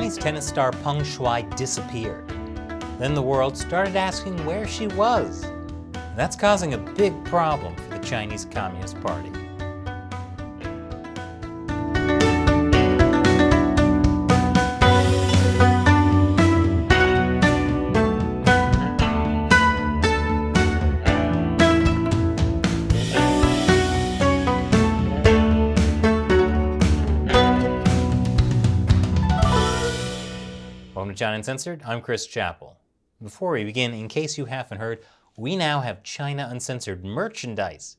Chinese tennis star Peng Shuai disappeared. Then the world started asking where she was. And that's causing a big problem for the Chinese Communist Party. Welcome to China Uncensored. I'm Chris Chappell. Before we begin, in case you haven't heard, we now have China Uncensored merchandise.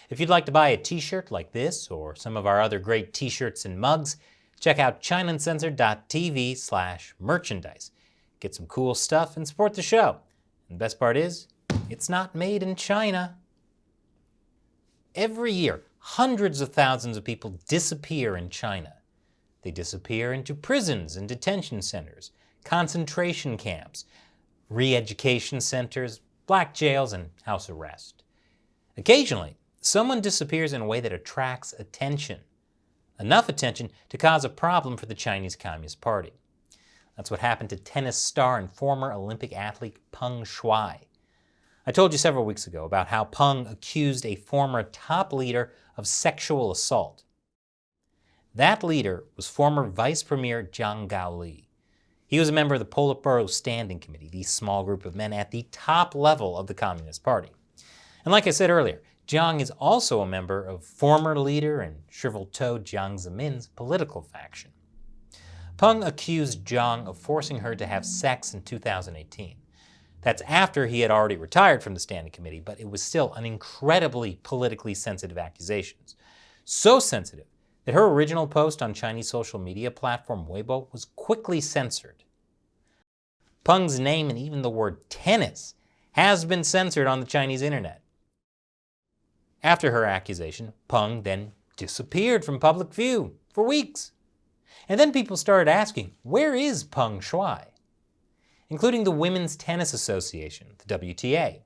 If you'd like to buy a t-shirt like this or some of our other great t-shirts and mugs, check out chinauncensored.tv/merchandise. Get some cool stuff and support the show. And the best part is, it's not made in China. Every year, hundreds of thousands of people disappear in China. They disappear into prisons and detention centers, concentration camps, re-education centers, black jails, and house arrest. Occasionally, someone disappears in a way that attracts attention. Enough attention to cause a problem for the Chinese Communist Party. That's what happened to tennis star and former Olympic athlete Peng Shuai. I told you several weeks ago about how Peng accused a former top leader of sexual assault. That leader was former Vice Premier Zhang Gaoli. He was a member of the Politburo Standing Committee, the small group of men at the top level of the Communist Party. And like I said earlier, Zhang is also a member of former leader and shriveled-toed Jiang Zemin's political faction. Peng accused Zhang of forcing her to have sex in 2018. That's after he had already retired from the Standing Committee, but it was still an incredibly politically sensitive accusation. So sensitive that her original post on Chinese social media platform Weibo was quickly censored. Peng's name and even the word tennis has been censored on the Chinese internet. After her accusation, Peng then disappeared from public view for weeks. And then people started asking, where is Peng Shuai? Including the Women's Tennis Association, the WTA.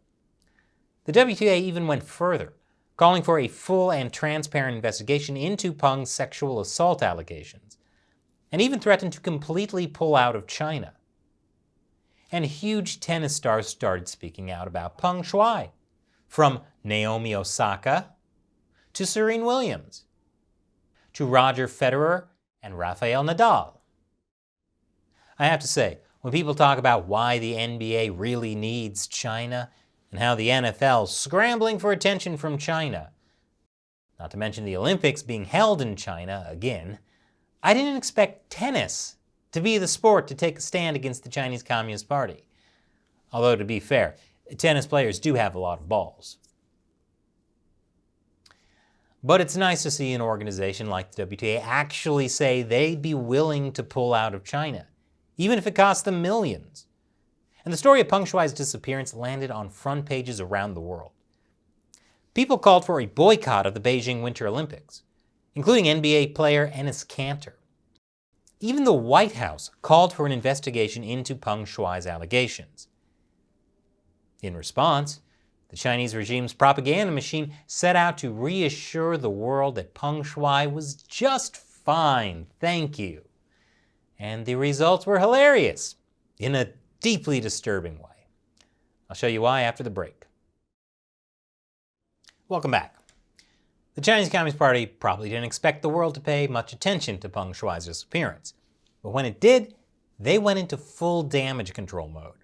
The WTA even went further, calling for a full and transparent investigation into Peng's sexual assault allegations, and even threatened to completely pull out of China. And huge tennis stars started speaking out about Peng Shuai, from Naomi Osaka to Serena Williams, to Roger Federer and Rafael Nadal. I have to say, when people talk about why the NBA really needs China, and how the NFL is scrambling for attention from China, not to mention the Olympics being held in China again, I didn't expect tennis to be the sport to take a stand against the Chinese Communist Party. Although, to be fair, tennis players do have a lot of balls. But it's nice to see an organization like the WTA actually say they'd be willing to pull out of China, even if it costs them millions. And the story of Peng Shuai's disappearance landed on front pages around the world. People called for a boycott of the Beijing Winter Olympics, including NBA player Enes Kanter. Even the White House called for an investigation into Peng Shuai's allegations. In response, the Chinese regime's propaganda machine set out to reassure the world that Peng Shuai was just fine, thank you. And the results were hilarious, in a deeply disturbing way. I'll show you why after the break. Welcome back. The Chinese Communist Party probably didn't expect the world to pay much attention to Peng Shuai's disappearance. But when it did, they went into full damage control mode.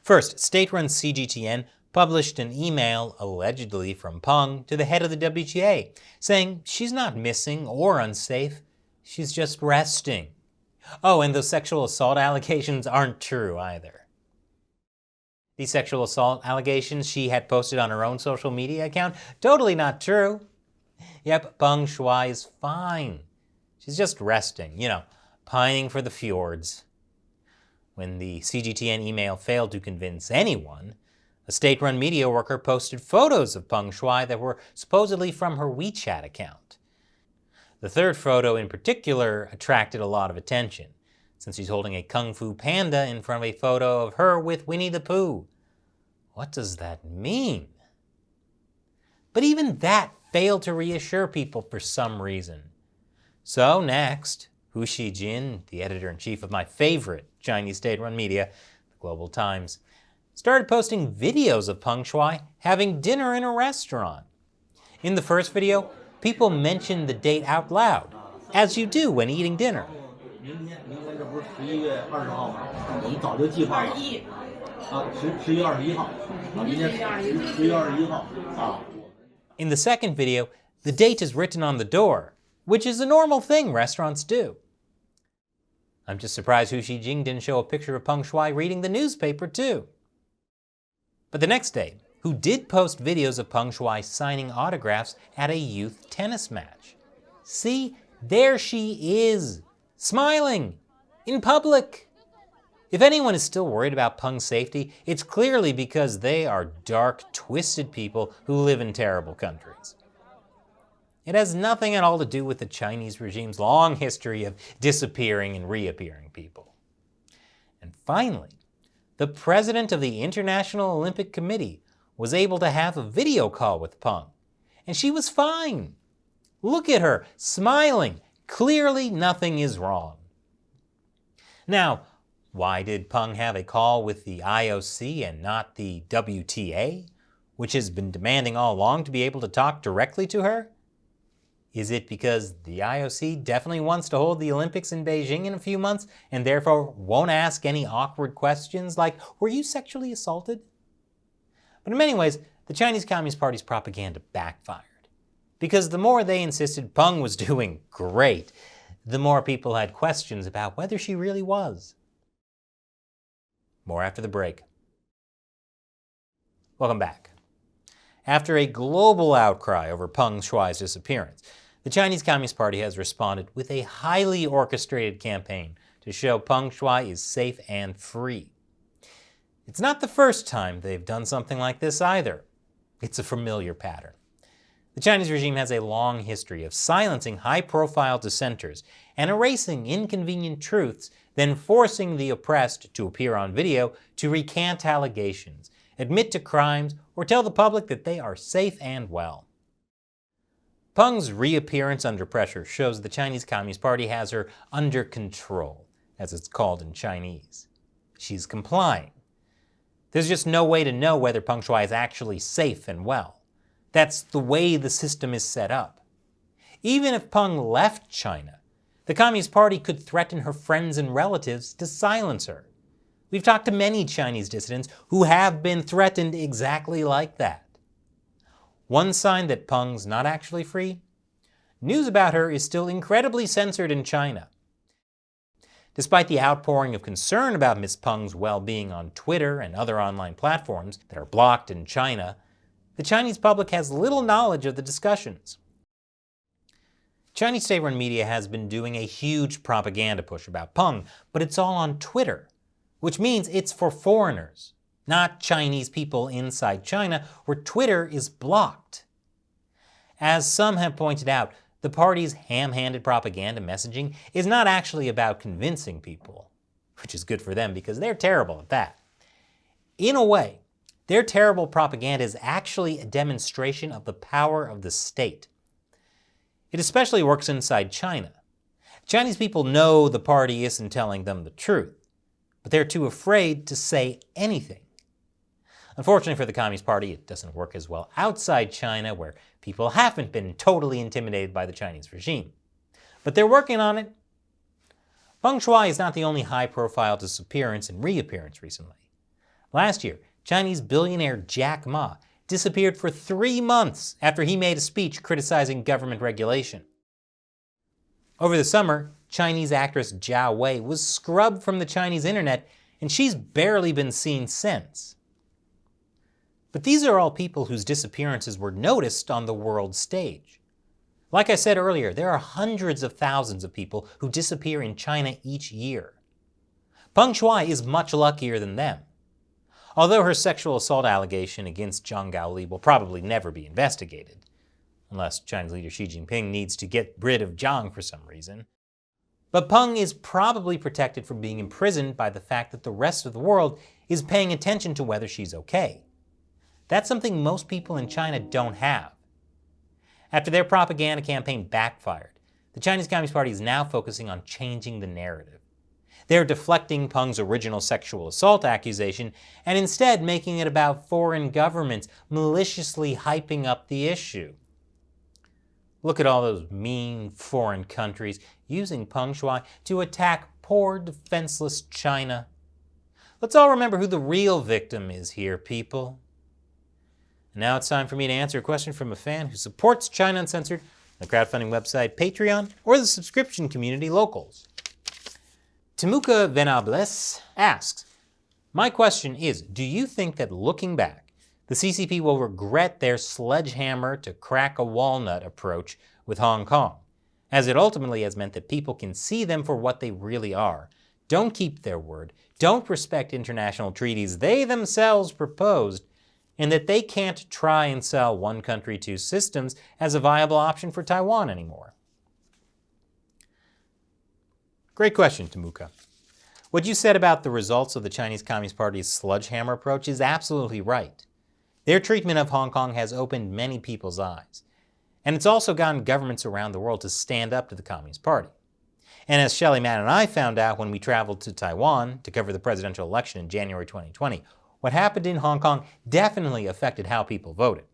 First, state-run CGTN published an email allegedly from Peng to the head of the WTA, saying she's not missing or unsafe, she's just resting. Oh, and those sexual assault allegations aren't true either. These sexual assault allegations she had posted on her own social media account, totally not true. Yep, Peng Shuai is fine. She's just resting, pining for the fjords. When the CGTN email failed to convince anyone, a state-run media worker posted photos of Peng Shuai that were supposedly from her WeChat account. The third photo in particular attracted a lot of attention, since she's holding a Kung Fu Panda in front of a photo of her with Winnie the Pooh. What does that mean? But even that failed to reassure people for some reason. So next, Hu Xijin, the editor-in-chief of my favorite Chinese state-run media, the Global Times, started posting videos of Peng Shuai having dinner in a restaurant. In the first video, people mentioned the date out loud, as you do when eating dinner. In the second video, the date is written on the door, which is a normal thing restaurants do. I'm just surprised Hu Xijin didn't show a picture of Peng Shuai reading the newspaper too. But the next day, Hu did post videos of Peng Shuai signing autographs at a youth tennis match. See, there she is, smiling, in public. If anyone is still worried about Peng's safety, it's clearly because they are dark, twisted people who live in terrible countries. It has nothing at all to do with the Chinese regime's long history of disappearing and reappearing people. And finally, the president of the International Olympic Committee was able to have a video call with Peng, and she was fine. Look at her, smiling. Clearly nothing is wrong. Now, why did Peng have a call with the IOC and not the WTA, which has been demanding all along to be able to talk directly to her? Is it because the IOC definitely wants to hold the Olympics in Beijing in a few months and therefore won't ask any awkward questions like, were you sexually assaulted? But in many ways, the Chinese Communist Party's propaganda backfired. Because the more they insisted Peng was doing great, the more people had questions about whether she really was. More after the break. Welcome back. After a global outcry over Peng Shuai's disappearance, the Chinese Communist Party has responded with a highly orchestrated campaign to show Peng Shuai is safe and free. It's not the first time they've done something like this either. It's a familiar pattern. The Chinese regime has a long history of silencing high-profile dissenters and erasing inconvenient truths, then forcing the oppressed to appear on video to recant allegations, admit to crimes, or tell the public that they are safe and well. Peng's reappearance under pressure shows the Chinese Communist Party has her under control, as it's called in Chinese. She's complying. There's just no way to know whether Peng Shuai is actually safe and well. That's the way the system is set up. Even if Peng left China, the Communist Party could threaten her friends and relatives to silence her. We've talked to many Chinese dissidents who have been threatened exactly like that. One sign that Peng's not actually free? News about her is still incredibly censored in China. Despite the outpouring of concern about Ms. Peng's well-being on Twitter and other online platforms that are blocked in China, the Chinese public has little knowledge of the discussions. Chinese state-run media has been doing a huge propaganda push about Peng, but it's all on Twitter, which means it's for foreigners, not Chinese people inside China, where Twitter is blocked. As some have pointed out, the party's ham-handed propaganda messaging is not actually about convincing people, which is good for them because they're terrible at that. In a way, their terrible propaganda is actually a demonstration of the power of the state. It especially works inside China. Chinese people know the party isn't telling them the truth, but they're too afraid to say anything. Unfortunately for the Communist Party, it doesn't work as well outside China, where people haven't been totally intimidated by the Chinese regime. But they're working on it. Peng Shuai is not the only high-profile disappearance and reappearance recently. Last year, Chinese billionaire Jack Ma disappeared for 3 months after he made a speech criticizing government regulation. Over the summer, Chinese actress Jia Wei was scrubbed from the Chinese internet, and she's barely been seen since. But these are all people whose disappearances were noticed on the world stage. Like I said earlier, there are hundreds of thousands of people who disappear in China each year. Peng Shuai is much luckier than them. Although her sexual assault allegation against Zhang Gaoli will probably never be investigated, unless Chinese leader Xi Jinping needs to get rid of Zhang for some reason. But Peng is probably protected from being imprisoned by the fact that the rest of the world is paying attention to whether she's okay. That's something most people in China don't have. After their propaganda campaign backfired, the the Chinese Communist Party is now focusing on changing the narrative. They're deflecting Peng's original sexual assault accusation and instead making it about foreign governments maliciously hyping up the issue. Look at all those mean foreign countries using Peng Shuai to attack poor, defenseless China. Let's all remember who the real victim is here, people. And now it's time for me to answer a question from a fan who supports China Uncensored, the crowdfunding website Patreon, or the subscription community Locals. Timuka Venables asks, my question is, do you think that looking back, the CCP will regret their sledgehammer to crack a walnut approach with Hong Kong, as it ultimately has meant that people can see them for what they really are, don't keep their word, don't respect international treaties they themselves proposed, and that they can't try and sell one country, two systems as a viable option for Taiwan anymore? Great question, Timuka. What you said about the results of the Chinese Communist Party's sledgehammer approach is absolutely right. Their treatment of Hong Kong has opened many people's eyes, and it's also gotten governments around the world to stand up to the Communist Party. And as Shelley, Matt, and I found out when we traveled to Taiwan to cover the presidential election in January 2020, what happened in Hong Kong definitely affected how people voted.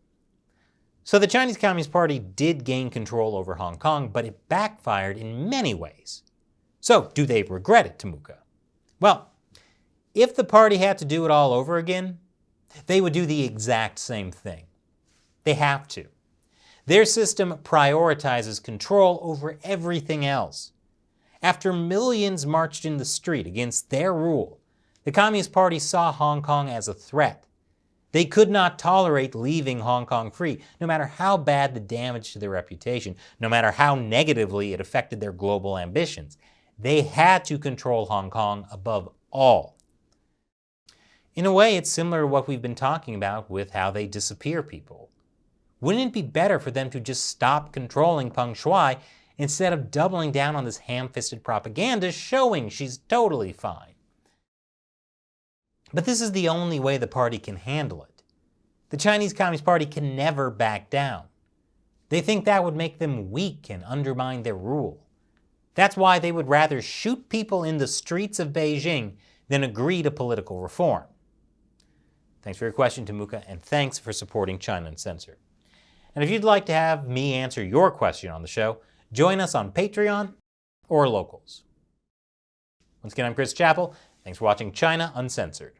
So the Chinese Communist Party did gain control over Hong Kong, but it backfired in many ways. So, do they regret it, Timuka? Well, if the party had to do it all over again, they would do the exact same thing. They have to. Their system prioritizes control over everything else. After millions marched in the street against their rule, the Communist Party saw Hong Kong as a threat. They could not tolerate leaving Hong Kong free, no matter how bad the damage to their reputation, no matter how negatively it affected their global ambitions. They had to control Hong Kong above all. In a way, it's similar to what we've been talking about with how they disappear people. Wouldn't it be better for them to just stop controlling Peng Shuai instead of doubling down on this ham-fisted propaganda showing she's totally fine? But this is the only way the party can handle it. The Chinese Communist Party can never back down. They think that would make them weak and undermine their rule. That's why they would rather shoot people in the streets of Beijing than agree to political reform. Thanks for your question, Timuka, and thanks for supporting China Uncensored. And if you'd like to have me answer your question on the show, join us on Patreon or Locals. Once again, I'm Chris Chappell. Thanks for watching China Uncensored.